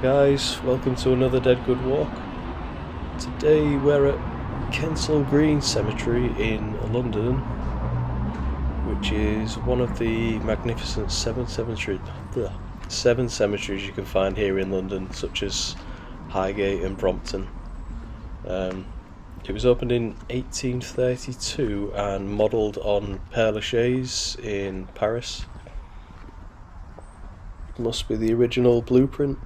Guys, welcome to another Dead Good Walk. Today we're at Kensal Green Cemetery in London, which is one of the magnificent seven cemeteries you can find here in London, such as Highgate and Brompton. It was opened in 1832 and modelled on Père Lachaise in Paris. It must be the original blueprint.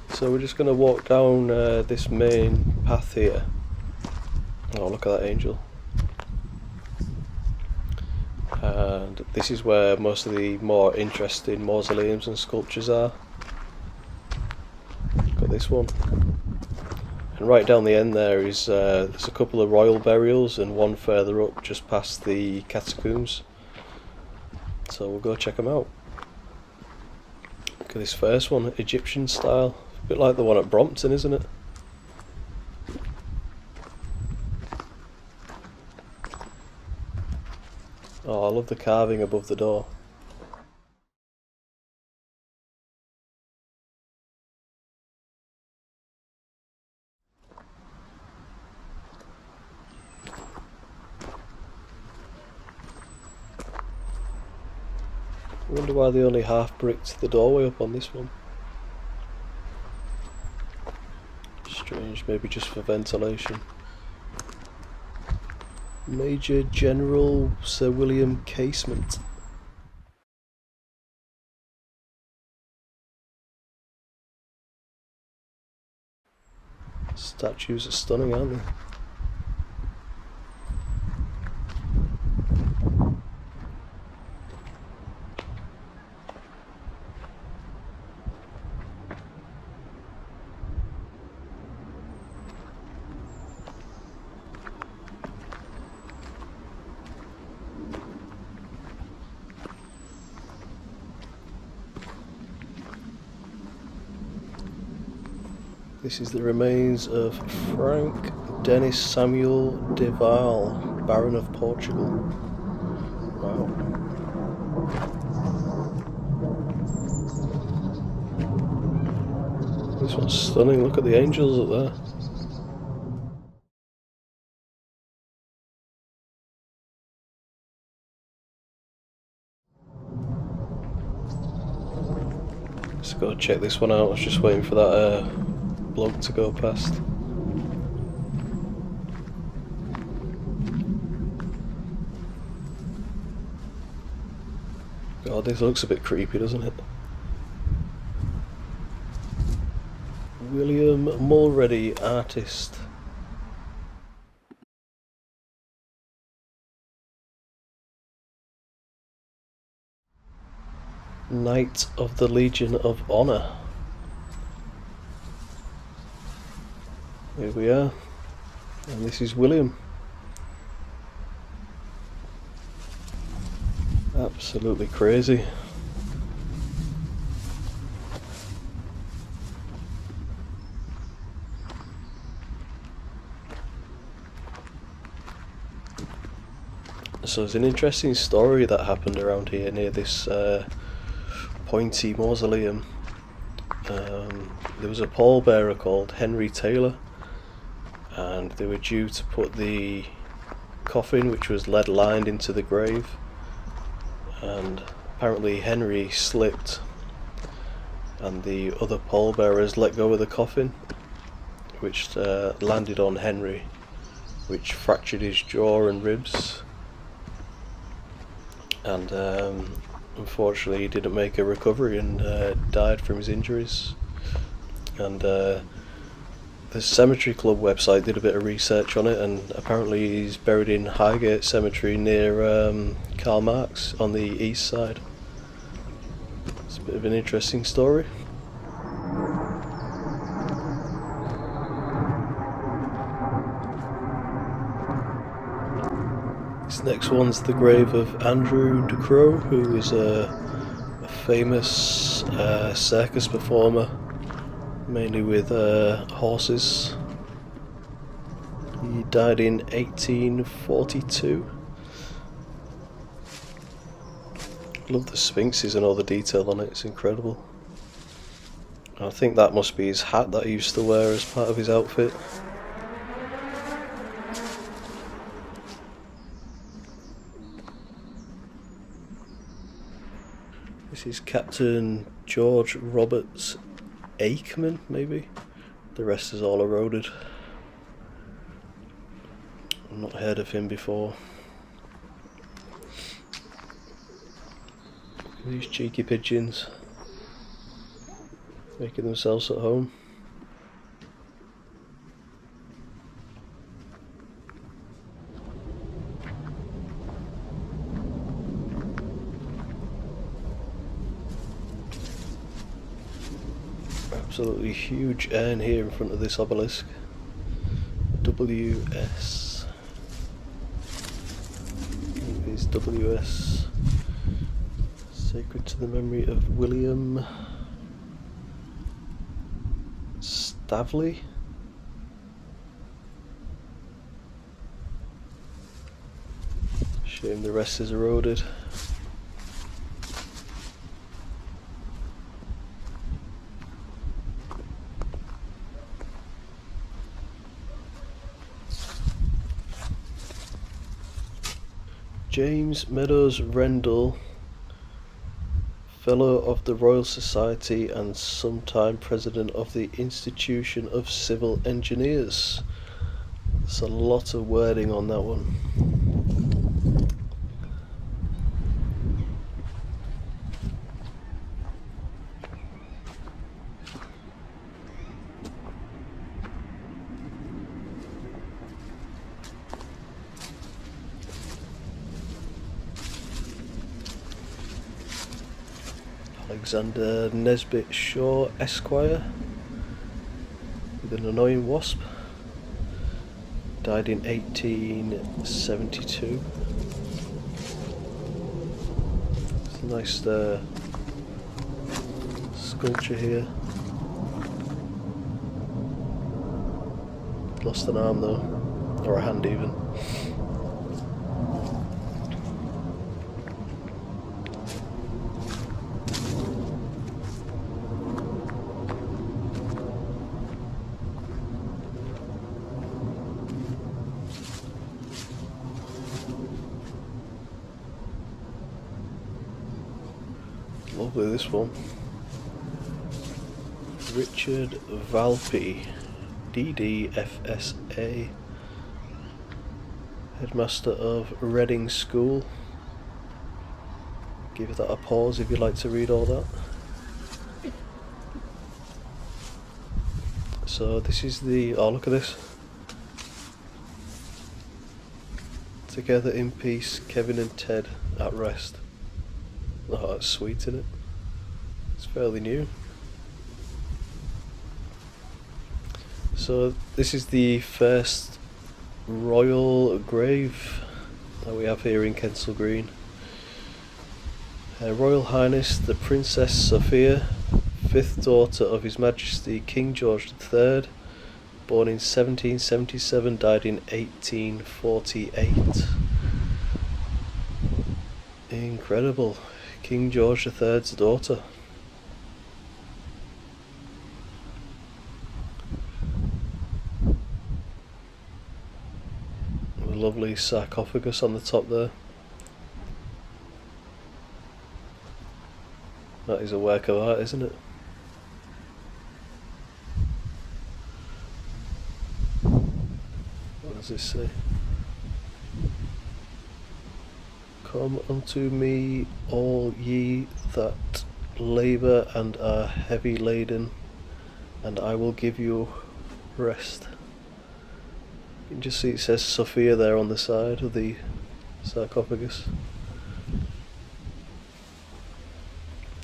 So we're just going to walk down this main path here. Oh, look at that angel. And this is where most of the more interesting mausoleums and sculptures are. Got this one. And right down the end there is there's a couple of royal burials and one further up just past the catacombs. So we'll go check them out. Look at this first one, Egyptian style. A bit like the one at Brompton, isn't it? Oh, I love the carving above the door. I wonder why they only half bricked the doorway up on this one. Strange, maybe just for ventilation. Major General Sir William Casement. Statues are stunning, aren't they? This is the remains of Frank Denis Samuel de Val, Baron of Portugal. Wow. This one's stunning, look at the angels up there. Let's go check this one out, I was just waiting for that bloke to go past. God, this looks a bit creepy, doesn't it? William Mulready, artist. Knight of the Legion of Honour. Here we are, and this is William. Absolutely crazy. So there's an interesting story that happened around here near this pointy mausoleum. There was a pallbearer called Henry Taylor, and they were due to put the coffin, which was lead lined, into the grave, and apparently Henry slipped and the other pallbearers let go of the coffin, which landed on Henry, which fractured his jaw and ribs, and unfortunately he didn't make a recovery and died from his injuries. And the Cemetery Club website did a bit of research on it, and apparently he's buried in Highgate Cemetery near Karl Marx on the east side. It's a bit of an interesting story. This next one's the grave of Andrew de Croo, who is a famous circus performer, mainly with horses. He died in 1842. I love the sphinxes and all the detail on it, it's incredible. I think that must be his hat that he used to wear as part of his outfit. This is Captain George Roberts Aikman, maybe? The rest is all eroded. I've not heard of him before. These cheeky pigeons making themselves at home. Absolutely huge urn here in front of this obelisk. WS. Is WS. Sacred to the memory of William Stavley. Shame the rest is eroded. James Meadows Rendell, Fellow of the Royal Society and sometime President of the Institution of Civil Engineers. There's a lot of wording on that one. Alexander Nesbitt Shaw, Esquire, with an annoying wasp. Died in 1872. It's a nice sculpture here. Lost an arm though, or a hand even. Lovely, this one. Richard Valpy, DDFSA, Headmaster of Reading School. Give that a pause if you'd like to read all that. So this is the, oh look at this. Together in peace, Kevin and Ted at rest. Oh, that's sweet, isn't it? It's fairly new. So this is the first royal grave that we have here in Kensal Green. Her Royal Highness the Princess Sophia, 5th daughter of His Majesty King George III, born in 1777, died in 1848. Incredible. King George III's daughter. A lovely sarcophagus on the top there. That is a work of art, isn't it? What does this say? Come unto me, all ye that labour and are heavy laden, and I will give you rest. You can just see it says Sophia there on the side of the sarcophagus.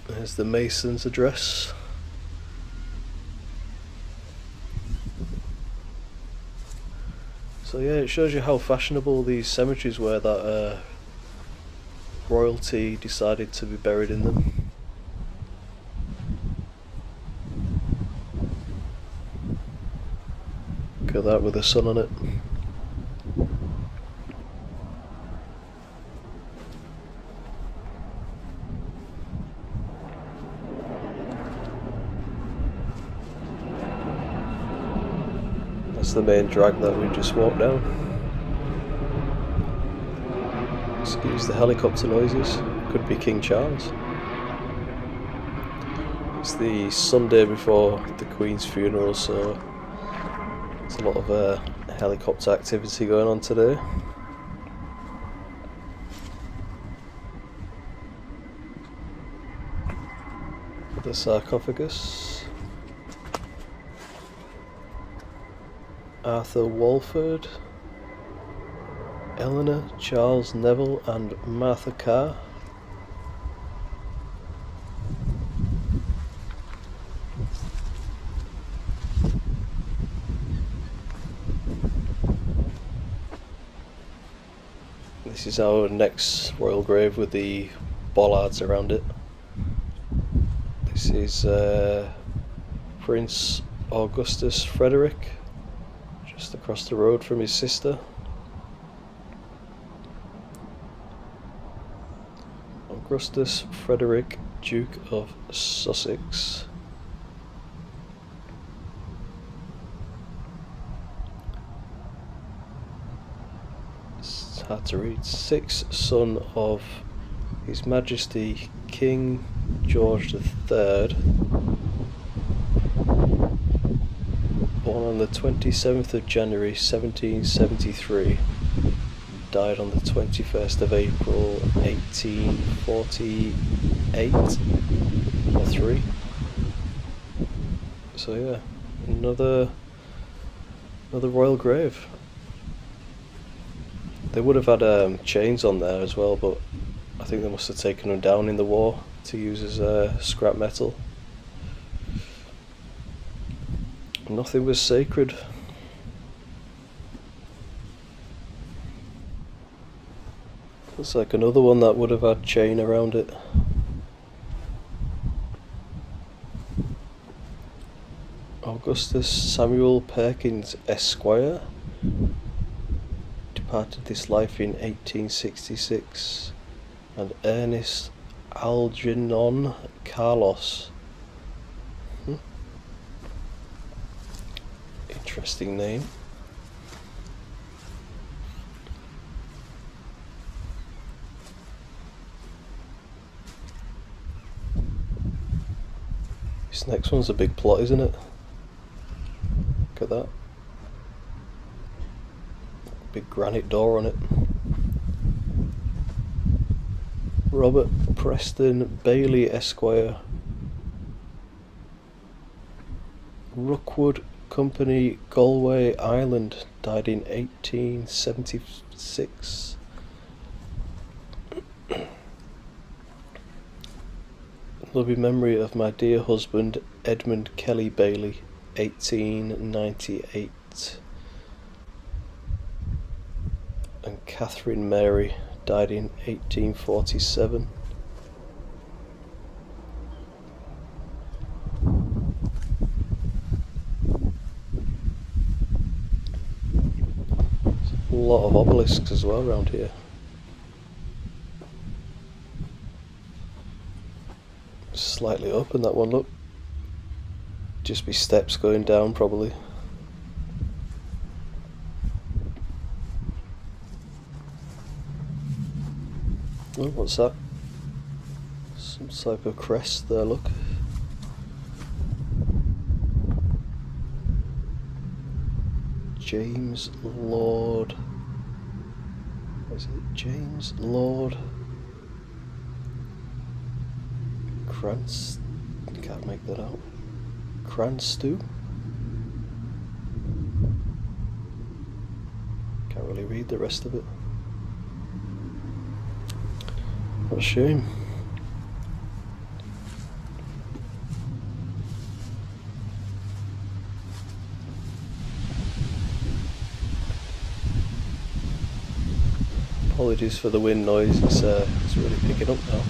There's the mason's address. So yeah, it shows you how fashionable these cemeteries were that royalty decided to be buried in them. Look at that with the sun on it. That's the main drag that we just walked down. Excuse the helicopter noises. Could be King Charles. It's the Sunday before the Queen's funeral, so there's a lot of helicopter activity going on today. The sarcophagus. Arthur Walford, Eleanor, Charles Neville and Martha Carr. This is our next royal grave with the bollards around it. This is Prince Augustus Frederick, just across the road from his sister. Augustus Frederick, Duke of Sussex. It's hard to read. Sixth son of His Majesty King George III, born on the 27th of January 1773, died on the 21st of April 1848 or 3. So yeah, another royal grave. They would have had chains on there as well, but I think they must have taken them down in the war to use as scrap metal. Nothing was sacred. Looks like another one that would have had chain around it. Augustus Samuel Perkins Esquire departed this life in 1866, and Ernest Algernon Carlos. Interesting name. This next one's a big plot, isn't it? Look at that. Big granite door on it. Robert Preston Bailey Esquire, Rookwood Company, Galway, Ireland, died in 1876. Loving memory of my dear husband Edmund Kelly Bailey, 1898. And Catherine Mary died in 1847. There's a lot of obelisks as well around here. Slightly open, that one, look. Just be steps going down probably. Oh, what's that? Some type of crest there, look. James Lord. Is it James Lord? Can't make that out. Cranstew? Can't really read the rest of it. What a shame. Apologies for the wind noise, it's really picking up now.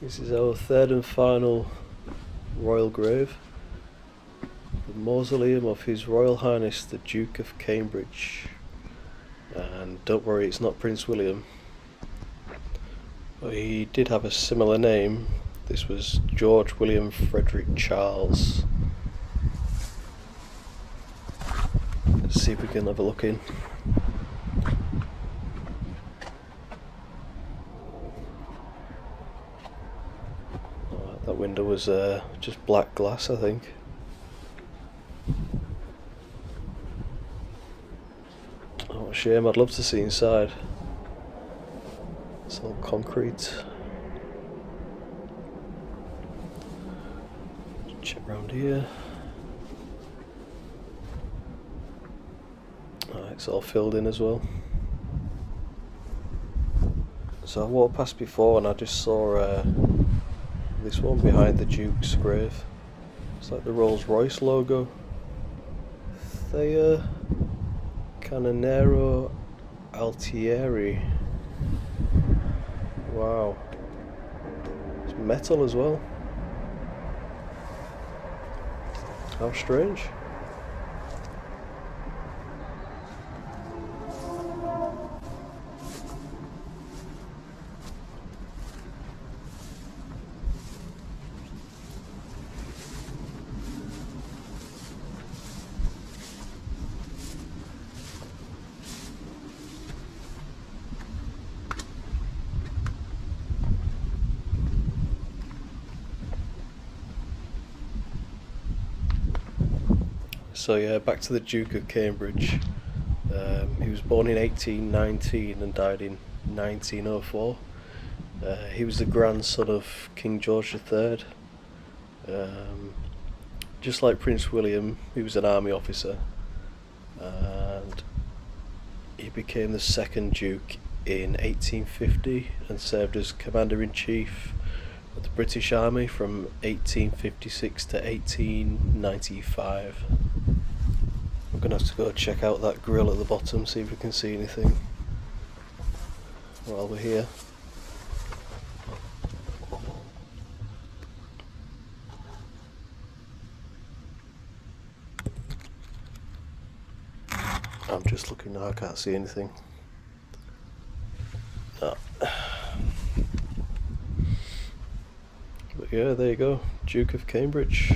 This is our third and final royal grave. The mausoleum of His Royal Highness the Duke of Cambridge. And don't worry, it's not Prince William. But he did have a similar name. This was George William Frederick Charles. Let's see if we can have a look in. That window was just black glass, I think. Oh, what a shame, I'd love to see inside. It's all concrete. Check round here. It's all filled in as well. So I walked past before and I just saw this one behind the Duke's grave. It's like the Rolls Royce logo. Thea Canonero Altieri. Wow. It's metal as well. How strange. So yeah, back to the Duke of Cambridge. He was born in 1819 and died in 1904. He was the grandson of King George III. Just like Prince William, he was an army officer, and he became the second Duke in 1850 and served as Commander-in-Chief of the British Army from 1856 to 1895. I'm going to have to go check out that grill at the bottom, see if we can see anything while we're here. I'm just looking now, I can't see anything. No. But yeah, there you go, Duke of Cambridge.